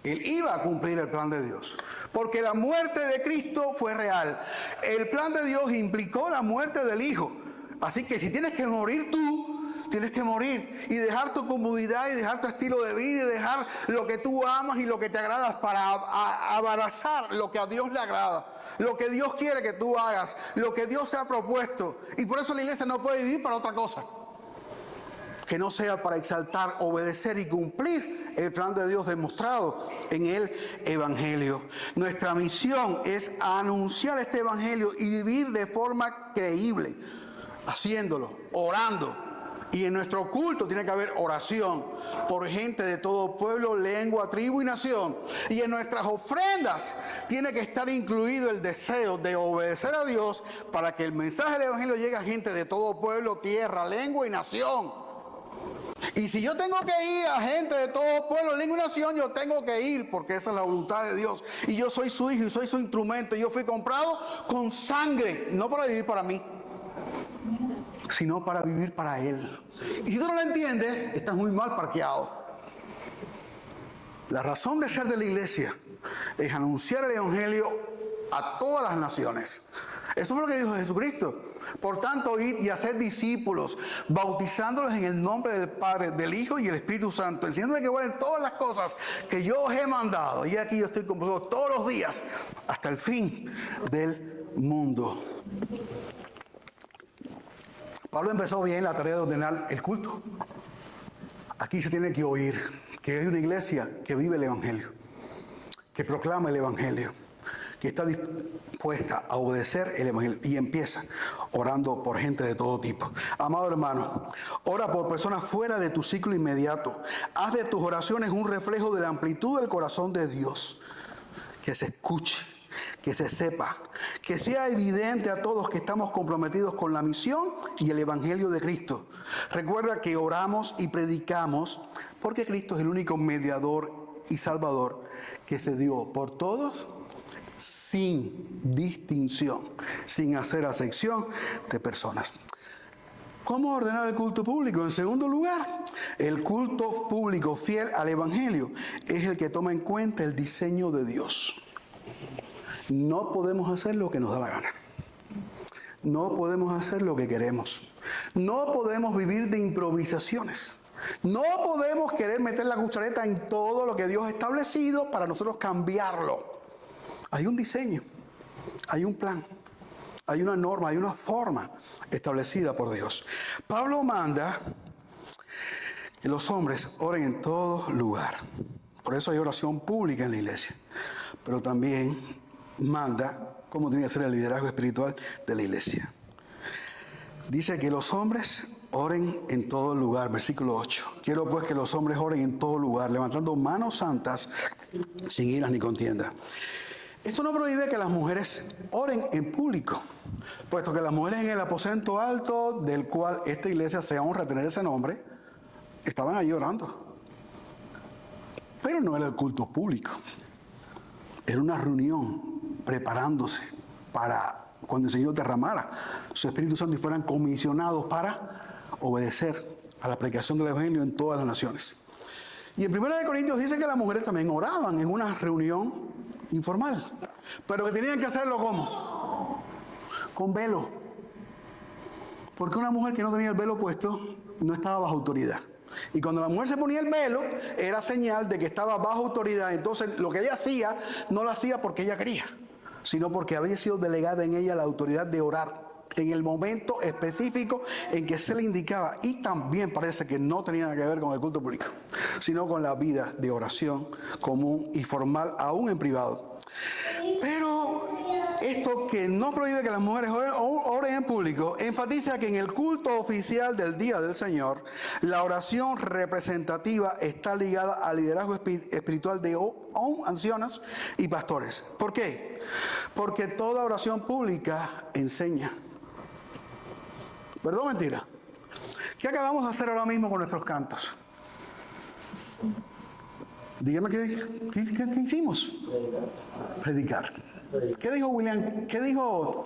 él iba a cumplir el plan de Dios. Porque la muerte de Cristo fue real. El plan de Dios implicó la muerte del Hijo. Así que si tienes que morir tú, tienes que morir y dejar tu comodidad y dejar tu estilo de vida y dejar lo que tú amas y lo que te agrada para abrazar lo que a Dios le agrada, lo que Dios quiere que tú hagas, lo que Dios te ha propuesto. Y por eso la iglesia no puede vivir para otra cosa que no sea para exaltar, obedecer y cumplir el plan de Dios demostrado en el Evangelio. Nuestra misión es anunciar este Evangelio y vivir de forma creíble, haciéndolo, orando. Y en nuestro culto tiene que haber oración por gente de todo pueblo, lengua, tribu y nación. Y en nuestras ofrendas tiene que estar incluido el deseo de obedecer a Dios para que el mensaje del Evangelio llegue a gente de todo pueblo, tierra, lengua y nación. Y si yo tengo que ir a gente de todo pueblo, lengua y nación, yo tengo que ir porque esa es la voluntad de Dios. Y yo soy su hijo y soy su instrumento. Yo fui comprado con sangre, no para vivir para mí, sino para vivir para Él. Y si tú no lo entiendes, estás muy mal parqueado. La razón de ser de la iglesia es anunciar el Evangelio a todas las naciones. Eso fue lo que dijo Jesucristo. Por tanto, id y haced discípulos, bautizándolos en el nombre del Padre, del Hijo y del Espíritu Santo, enseñándoles que guarden todas las cosas que yo os he mandado. Y aquí yo estoy con vosotros todos los días hasta el fin del mundo. Pablo empezó bien la tarea de ordenar el culto. Aquí se tiene que oír que hay una iglesia que vive el Evangelio, que proclama el Evangelio, que está dispuesta a obedecer el Evangelio y empieza orando por gente de todo tipo. Amado hermano, ora por personas fuera de tu ciclo inmediato. Haz de tus oraciones un reflejo de la amplitud del corazón de Dios. Que se escuche, que se sepa, que sea evidente a todos que estamos comprometidos con la misión y el Evangelio de Cristo. Recuerda que oramos y predicamos porque Cristo es el único mediador y salvador que se dio por todos sin distinción, sin hacer acepción de personas. ¿Cómo ordenar el culto público? En segundo lugar, el culto público fiel al Evangelio es el que toma en cuenta el diseño de Dios. No podemos hacer lo que nos da la gana. No podemos hacer lo que queremos. No podemos vivir de improvisaciones. No podemos querer meter la cuchareta en todo lo que Dios ha establecido para nosotros cambiarlo. Hay un diseño, hay un plan, hay una norma, hay una forma establecida por Dios. Pablo manda que los hombres oren en todo lugar. Por eso hay oración pública en la iglesia. Pero también manda cómo tiene que ser el liderazgo espiritual de la iglesia. Dice que los hombres oren en todo lugar, versículo 8. Quiero pues que los hombres oren en todo lugar, levantando manos santas, sin iras ni contienda. Esto no prohíbe que las mujeres oren en público, puesto que las mujeres en el aposento alto, del cual esta iglesia se honra tener ese nombre, estaban allí orando. Pero no era el culto público. Era una reunión preparándose para cuando el Señor derramara su Espíritu Santo y fueran comisionados para obedecer a la predicación del Evangelio en todas las naciones. Y en 1 Corintios dice que las mujeres también oraban en una reunión informal, pero que tenían que hacerlo ¿cómo? Con velo. Porque una mujer que no tenía el velo puesto no estaba bajo autoridad. Y cuando la mujer se ponía el velo, era señal de que estaba bajo autoridad. Entonces lo que ella hacía, no lo hacía porque ella quería, sino porque había sido delegada en ella la autoridad de orar en el momento específico en que se le indicaba. Y también parece que no tenía nada que ver con el culto público, sino con la vida de oración común y formal, aún en privado. Pero Esto que no prohíbe que las mujeres oren en público, enfatiza que en el culto oficial del Día del Señor, la oración representativa está ligada al liderazgo espiritual de ancianos y pastores. ¿Por qué? Porque toda oración pública enseña. ¿Verdad o mentira? ¿Qué acabamos de hacer ahora mismo con nuestros cantos? Dígame qué hicimos. Predicar. ¿Qué dijo William? ¿Qué dijo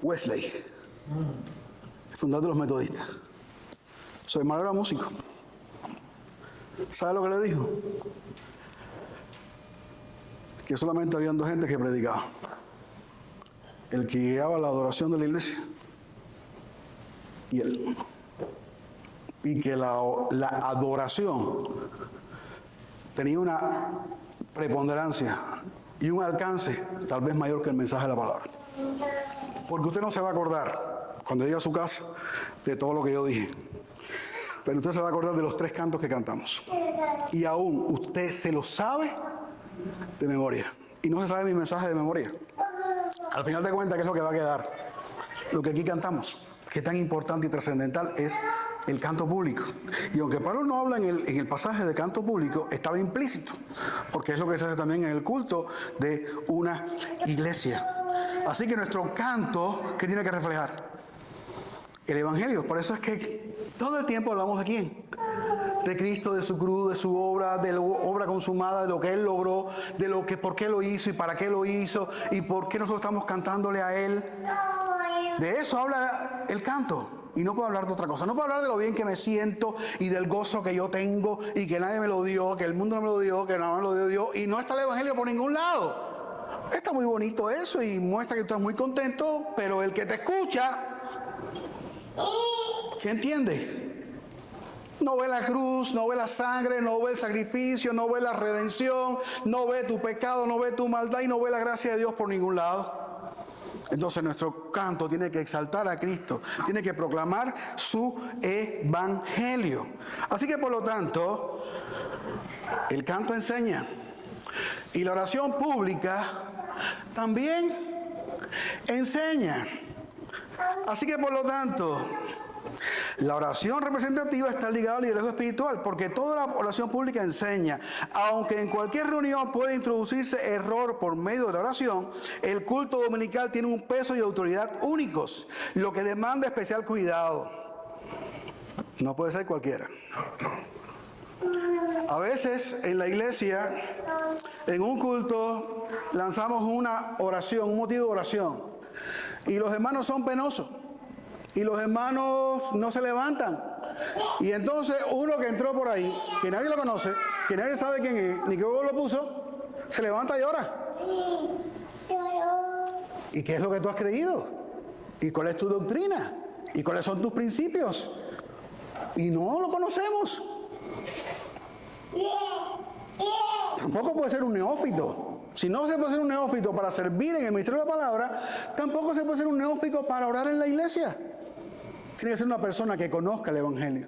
Wesley, fundador de los metodistas? Su hermano era músico. ¿Sabe lo que le dijo? Que solamente habían dos gentes que predicaban. El que guiaba la adoración de la iglesia y él. Y que la adoración tenía una preponderancia y un alcance tal vez mayor que el mensaje de la palabra. Porque usted no se va a acordar, cuando llegue a su casa, de todo lo que yo dije. Pero usted se va a acordar de los 3 cantos que cantamos. Y aún usted se lo sabe de memoria. Y no se sabe mi mensaje de memoria. Al final de cuentas, ¿qué es lo que va a quedar? Lo que aquí cantamos. Qué tan importante y trascendental es el canto público. Y aunque Pablo no habla en el pasaje de canto público, estaba implícito, porque es lo que se hace también en el culto de una iglesia. Así que nuestro canto, ¿qué tiene que reflejar? El Evangelio. Por eso es que todo el tiempo hablamos de quién. De Cristo, de su cruz, de su obra, de la obra consumada, de lo que Él logró, de lo que, por qué lo hizo y para qué lo hizo y por qué nosotros estamos cantándole a Él. De eso habla el canto. Y no puedo hablar de otra cosa. No puedo hablar de lo bien que me siento y del gozo que yo tengo y que nadie me lo dio, que el mundo no me lo dio, que nada más me lo dio Dios. Y no está el Evangelio por ningún lado. Está muy bonito eso y muestra que tú estás muy contento, pero el que te escucha, ¿qué entiende? No ve la cruz, no ve la sangre, no ve el sacrificio, no ve la redención, no ve tu pecado, no ve tu maldad y no ve la gracia de Dios por ningún lado. Entonces nuestro canto tiene que exaltar a Cristo, tiene que proclamar su evangelio. Así que por lo tanto, el canto enseña. Y la oración pública también enseña. Así que por lo tanto, la oración representativa está ligada al liderazgo espiritual, porque toda la oración pública enseña. Aunque en cualquier reunión puede introducirse error por medio de la oración, el culto dominical tiene un peso y autoridad únicos, lo que demanda especial cuidado. No puede ser cualquiera. A veces en la iglesia, en un culto, lanzamos una oración, un motivo de oración, y los hermanos son penosos. Y los hermanos no se levantan. Y entonces uno que entró por ahí, que nadie lo conoce, que nadie sabe quién es, ni qué lo puso, se levanta y ora. ¿Y qué es lo que tú has creído? ¿Y cuál es tu doctrina? ¿Y cuáles son tus principios? Y no lo conocemos. Tampoco puede ser un neófito. Si no se puede ser un neófito para servir en el ministerio de la palabra, tampoco se puede ser un neófito para orar en la iglesia. Tiene que ser una persona que conozca el Evangelio,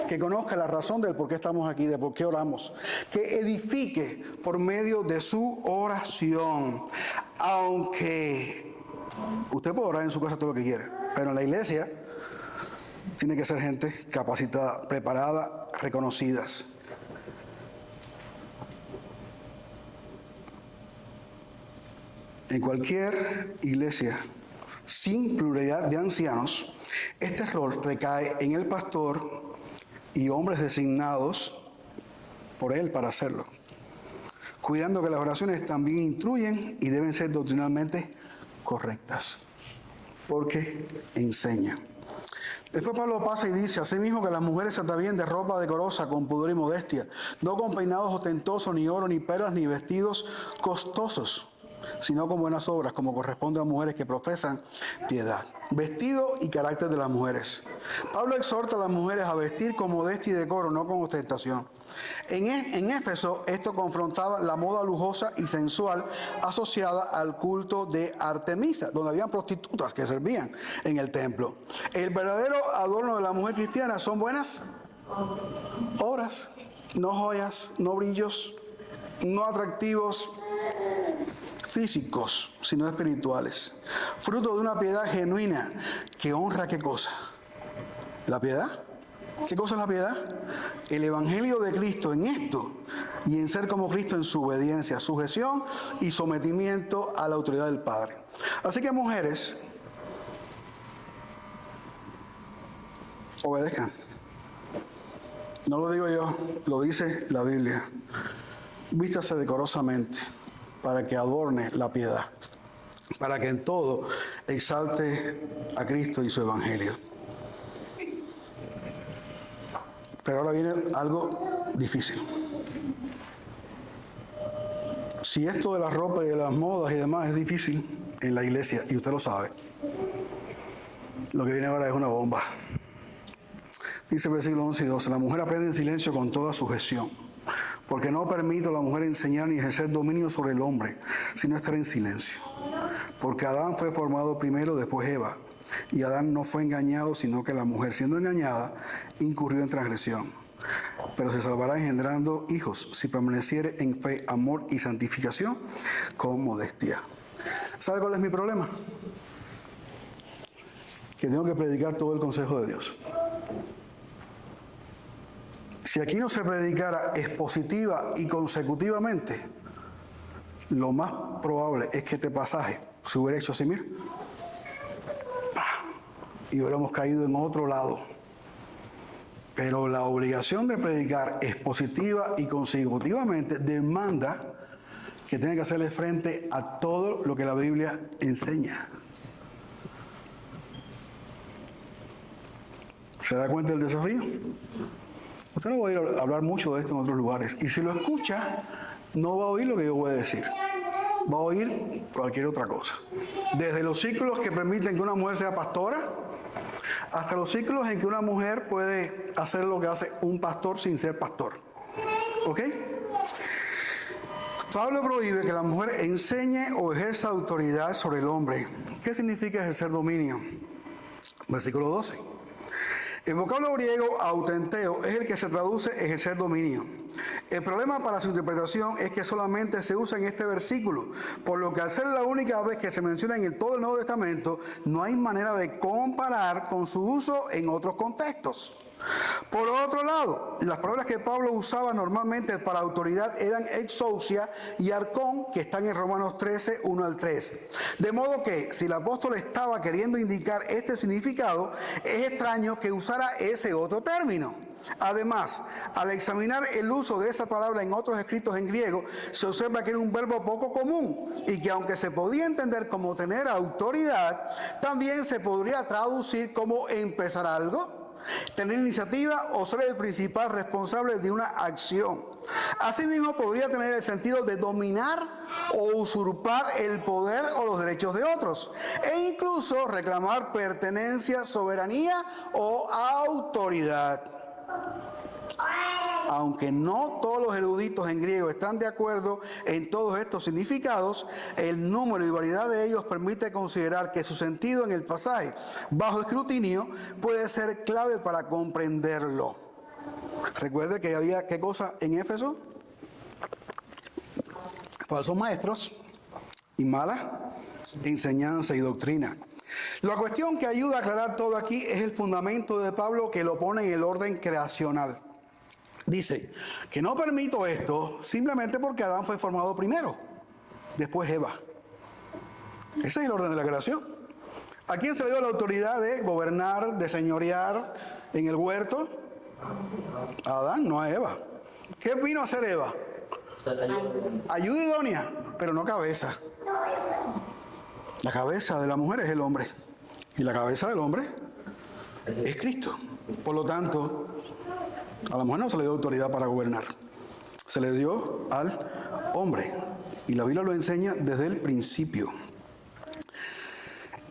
que conozca la razón del por qué estamos aquí, de por qué oramos, que edifique por medio de su oración. Aunque usted puede orar en su casa todo lo que quiera, pero en la iglesia tiene que ser gente capacitada, preparada, reconocidas. En cualquier iglesia sin pluralidad de ancianos, este rol recae en el pastor y hombres designados por él para hacerlo, cuidando que las oraciones también instruyen y deben ser doctrinalmente correctas, porque enseña. Después Pablo pasa y dice, asimismo que las mujeres se atavíen de ropa decorosa, con pudor y modestia, no con peinados ostentosos, ni oro, ni perlas, ni vestidos costosos, sino con buenas obras, como corresponde a mujeres que profesan piedad. Vestido y carácter de las mujeres. Pablo exhorta a las mujeres a vestir con modestia y decoro, no con ostentación. En Éfeso, esto confrontaba la moda lujosa y sensual asociada al culto de Artemisa, donde habían prostitutas que servían en el templo. El verdadero adorno de la mujer cristiana son buenas obras. no joyas, no brillos, no atractivos físicos, sino espirituales. Fruto de una piedad genuina que honra ¿qué cosa? La piedad. ¿Qué cosa es la piedad? El Evangelio de Cristo en esto y en ser como Cristo en su obediencia, sujeción y sometimiento a la autoridad del Padre. Así que mujeres, obedezcan. No lo digo yo, lo dice la Biblia. Vístase decorosamente para que adorne la piedad, para que en todo exalte a Cristo y su Evangelio. Pero ahora viene algo difícil. Si esto de la ropa y de las modas y demás es difícil en la iglesia, y usted lo sabe, lo que viene ahora es una bomba. Dice el versículo 11 y 12, la mujer aprende en silencio con toda sujeción, porque no permite a la mujer enseñar ni ejercer dominio sobre el hombre, sino estar en silencio. Porque Adán fue formado primero, después Eva. Y Adán no fue engañado, sino que la mujer, siendo engañada, incurrió en transgresión. Pero se salvará engendrando hijos, si permaneciere en fe, amor y santificación con modestia. ¿Sabe cuál es mi problema? Que tengo que predicar todo el consejo de Dios. Si aquí no se predicara expositiva y consecutivamente, lo más probable es que este pasaje se hubiera hecho así, mira, y hubiéramos caído en otro lado. Pero la obligación de predicar expositiva y consecutivamente demanda que tenga que hacerle frente a todo lo que la Biblia enseña. ¿Se da cuenta del desafío? Usted no va a ir a hablar mucho de esto en otros lugares. Y si lo escucha, no va a oír lo que yo voy a decir. Va a oír cualquier otra cosa. Desde los círculos que permiten que una mujer sea pastora, hasta los círculos en que una mujer puede hacer lo que hace un pastor sin ser pastor. ¿Ok? Pablo prohíbe que la mujer enseñe o ejerza autoridad sobre el hombre. ¿Qué significa ejercer dominio? Versículo 12. El vocablo griego autenteo es el que se traduce ejercer dominio. El problema para su interpretación es que solamente se usa en este versículo, por lo que al ser la única vez que se menciona en todo el Nuevo Testamento, no hay manera de comparar con su uso en otros contextos. Por otro lado, las palabras que Pablo usaba normalmente para autoridad eran exousia y arcón, que están en Romanos 13, 1 al 3. De modo que, si el apóstol estaba queriendo indicar este significado, es extraño que usara ese otro término. Además, al examinar el uso de esa palabra en otros escritos en griego, se observa que era un verbo poco común y que aunque se podía entender como tener autoridad, también se podría traducir como empezar algo, tener iniciativa o ser el principal responsable de una acción. Asimismo, podría tener el sentido de dominar o usurpar el poder o los derechos de otros, e incluso reclamar pertenencia, soberanía o autoridad. Aunque no todos los eruditos en griego están de acuerdo en todos estos significados, el número y variedad de ellos permite considerar que su sentido en el pasaje, bajo escrutinio, puede ser clave para comprenderlo. Recuerde que había, ¿qué cosa en Éfeso? Falsos maestros y mala enseñanza y doctrina. La cuestión que ayuda a aclarar todo aquí es el fundamento de Pablo, que lo pone en el orden creacional. Dice que no permito esto simplemente porque Adán fue formado primero, después Eva. Ese es el orden de la creación. ¿A quién se le dio la autoridad de gobernar, de señorear en el huerto? A Adán, no a Eva. ¿Qué vino a hacer Eva? Ayuda idónea, pero no cabeza. La cabeza de la mujer es el hombre y la cabeza del hombre es Cristo. Por lo tanto, a la mujer no se le dio autoridad para gobernar, se le dio al hombre. Y la Biblia lo enseña desde el principio.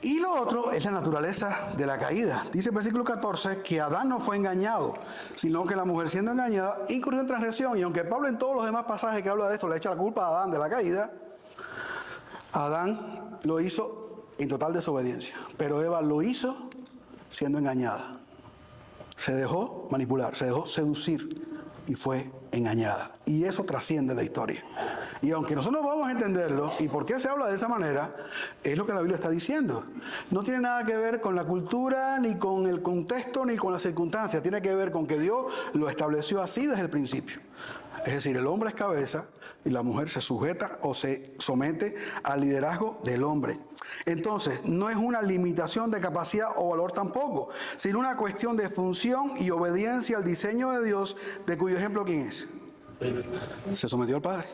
Y lo otro es la naturaleza de la caída. Dice el versículo 14 que Adán no fue engañado, sino que la mujer, siendo engañada, incurrió en transgresión. Y aunque Pablo en todos los demás pasajes que habla de esto le echa la culpa a Adán de la caída, Adán lo hizo en total desobediencia. Pero Eva lo hizo siendo engañada. Se dejó manipular, se dejó seducir y fue engañada. Y eso trasciende la historia. Y aunque nosotros no vamos a entenderlo, y por qué se habla de esa manera, es lo que la Biblia está diciendo. No tiene nada que ver con la cultura, ni con el contexto, ni con las circunstancias. Tiene que ver con que Dios lo estableció así desde el principio. Es decir, el hombre es cabeza y la mujer se sujeta o se somete al liderazgo del hombre. Entonces, no es una limitación de capacidad o valor tampoco, sino una cuestión de función y obediencia al diseño de Dios, de cuyo ejemplo, ¿quién es? Se sometió al Padre.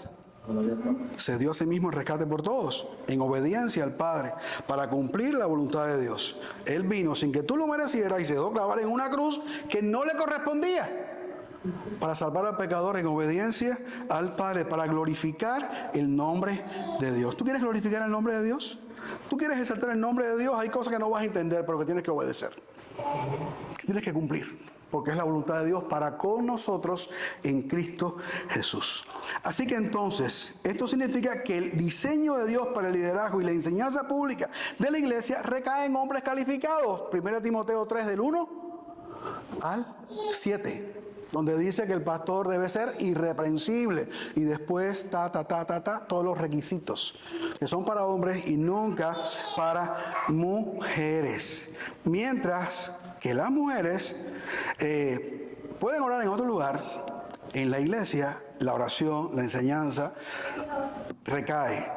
Se dio a sí mismo el rescate por todos, en obediencia al Padre, para cumplir la voluntad de Dios. Él vino sin que tú lo merecieras y se dejó clavar en una cruz que no le correspondía, para salvar al pecador en obediencia al Padre, para glorificar el nombre de Dios. ¿Tú quieres glorificar el nombre de Dios? ¿Tú quieres exaltar el nombre de Dios? Hay cosas que no vas a entender, pero que tienes que obedecer, que tienes que cumplir, porque es la voluntad de Dios para con nosotros en Cristo Jesús. Así que entonces, esto significa que el diseño de Dios para el liderazgo y la enseñanza pública de la iglesia recae en hombres calificados. 1 Timoteo 3, del 1 al 7. Donde dice que el pastor debe ser irreprensible. Y después, todos los requisitos, que son para hombres y nunca para mujeres. Mientras que las mujeres pueden orar en otro lugar, en la iglesia, la oración, la enseñanza, recae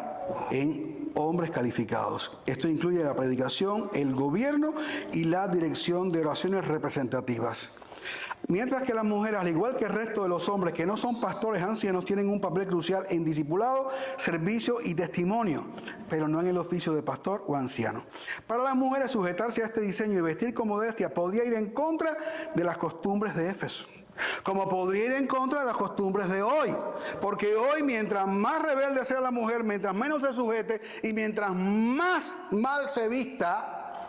en hombres calificados. Esto incluye la predicación, el gobierno y la dirección de oraciones representativas. Mientras que las mujeres, al igual que el resto de los hombres que no son pastores ancianos, tienen un papel crucial en discipulado, servicio y testimonio, pero no en el oficio de pastor o anciano. Para las mujeres, sujetarse a este diseño y vestir con modestia podía ir en contra de las costumbres de Éfeso, como podría ir en contra de las costumbres de hoy. Porque hoy, mientras más rebelde sea la mujer, mientras menos se sujete y mientras más mal se vista,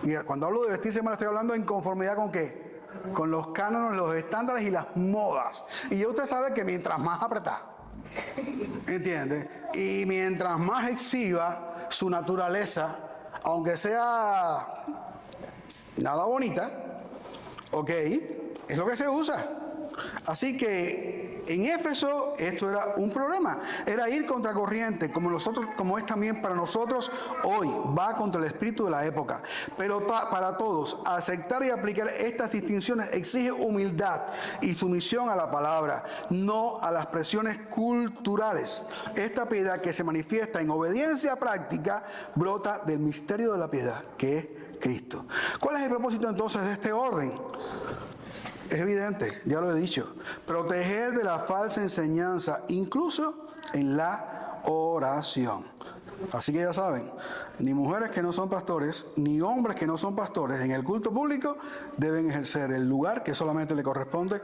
y cuando hablo de vestirse mal estoy hablando en conformidad con ¿qué? Con los cánones, los estándares y las modas. Y ya usted sabe que mientras más apretada, ¿entiende? Y mientras más exhiba su naturaleza, aunque sea nada bonita, ¿ok? Es lo que se usa. Así que en Éfeso esto era un problema, era ir contracorriente, como es también para nosotros hoy, va contra el espíritu de la época. Pero para todos, aceptar y aplicar estas distinciones exige humildad y sumisión a la palabra, no a las presiones culturales. Esta piedad que se manifiesta en obediencia práctica brota del misterio de la piedad, que es Cristo. ¿Cuál es el propósito entonces de este orden? Es evidente, ya lo he dicho, proteger de la falsa enseñanza, incluso en la oración. Así que ya saben, ni mujeres que no son pastores, ni hombres que no son pastores en el culto público deben ejercer el lugar que solamente le corresponde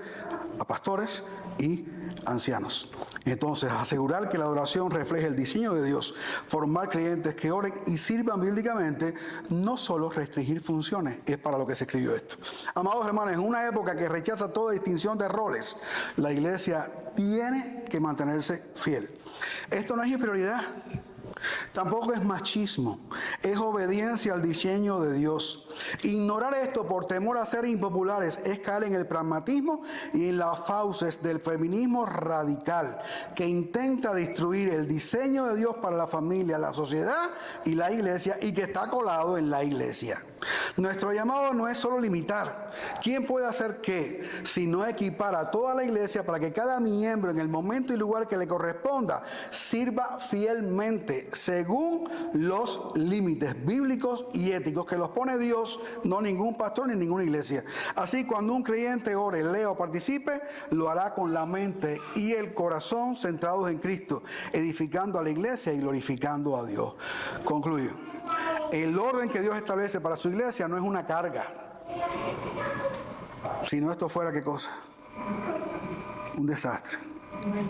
a pastores y ancianos. Entonces, asegurar que la adoración refleje el diseño de Dios, formar creyentes que oren y sirvan bíblicamente, no solo restringir funciones, es para lo que se escribió esto. Amados hermanos, en una época que rechaza toda distinción de roles, la iglesia tiene que mantenerse fiel. Esto no es inferioridad, tampoco es machismo, es obediencia al diseño de Dios. Ignorar esto por temor a ser impopulares es caer en el pragmatismo y en las fauces del feminismo radical, que intenta destruir el diseño de Dios para la familia, la sociedad y la iglesia, y que está colado en la iglesia. Nuestro llamado no es solo limitar quién puede hacer qué, sino equipar a toda la iglesia para que cada miembro en el momento y lugar que le corresponda sirva fielmente según los límites bíblicos y éticos que los pone Dios, no ningún pastor ni ninguna iglesia. Así, cuando un creyente ore, lea o participe, lo hará con la mente y el corazón centrados en Cristo, edificando a la iglesia y glorificando a Dios. Concluyo. El orden que Dios establece para su iglesia no es una carga. Si no, esto fuera, ¿qué cosa? Un desastre.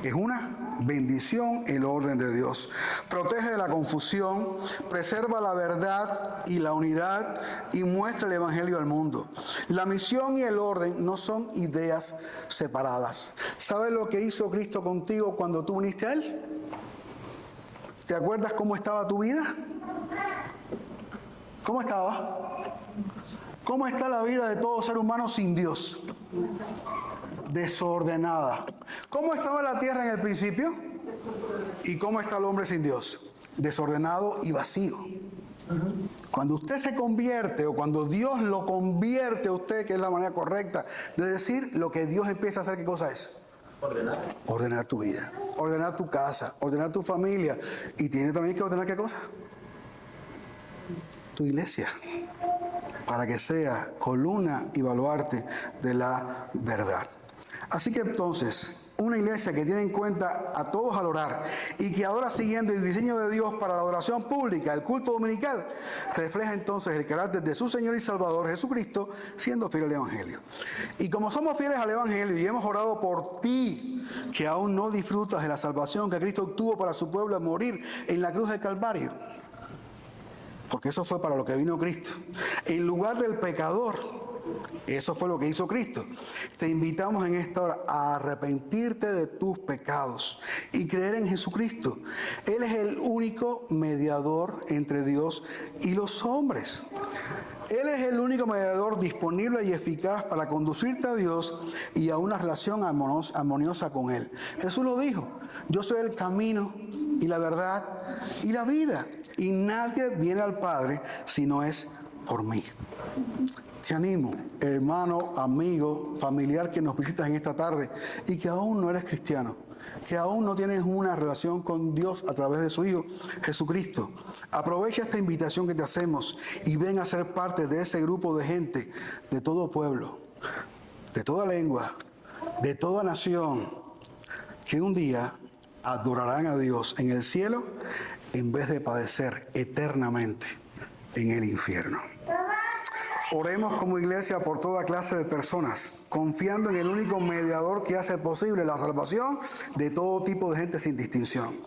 Es una bendición el orden de Dios. Protege de la confusión, preserva la verdad y la unidad y muestra el evangelio al mundo. La misión y el orden no son ideas separadas. ¿Sabes lo que hizo Cristo contigo cuando tú viniste a Él? ¿Te acuerdas cómo estaba tu vida? ¿Cómo estaba? ¿Cómo está la vida de todo ser humano sin Dios? desordenada. ¿Cómo estaba la tierra en el principio? ¿Y cómo está el hombre sin Dios? Desordenado y vacío. Cuando usted se convierte o cuando Dios lo convierte a usted, que es la manera correcta de decir, lo que Dios empieza a hacer, ¿qué cosa es? Ordenar tu vida, ordenar tu casa, ordenar tu familia. Y tiene también que ordenar ¿qué cosa? Tu iglesia, para que sea columna y baluarte de la verdad. Así que entonces, una iglesia que tiene en cuenta a todos al orar y que adora siguiendo el diseño de Dios para la adoración pública, el culto dominical, refleja entonces el carácter de su Señor y Salvador Jesucristo, siendo fiel al Evangelio. Y como somos fieles al Evangelio y hemos orado por ti, que aún no disfrutas de la salvación que Cristo obtuvo para su pueblo al morir en la cruz del Calvario, porque eso fue para lo que vino Cristo, en lugar del pecador. Eso fue lo que hizo Cristo. Te invitamos en esta hora a arrepentirte de tus pecados y creer en Jesucristo. Él es el único mediador entre Dios y los hombres. Él es el único mediador disponible y eficaz para conducirte a Dios y a una relación armoniosa con Él. Jesús lo dijo: yo soy el camino y la verdad y la vida, y nadie viene al Padre si no es por mí. Te animo, hermano, amigo, familiar que nos visitas en esta tarde y que aún no eres cristiano, que aún no tienes una relación con Dios a través de su Hijo Jesucristo. Aprovecha esta invitación que te hacemos y ven a ser parte de ese grupo de gente de todo pueblo, de toda lengua, de toda nación, que un día adorarán a Dios en el cielo en vez de padecer eternamente en el infierno. Oremos como iglesia por toda clase de personas, confiando en el único mediador que hace posible la salvación de todo tipo de gente sin distinción.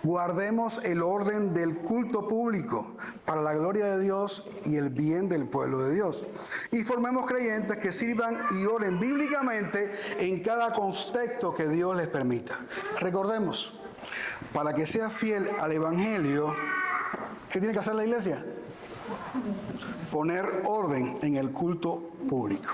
Guardemos el orden del culto público para la gloria de Dios y el bien del pueblo de Dios. Y formemos creyentes que sirvan y oren bíblicamente en cada contexto que Dios les permita. Recordemos, para que sea fiel al Evangelio, ¿qué tiene que hacer la iglesia? Poner orden en el culto público.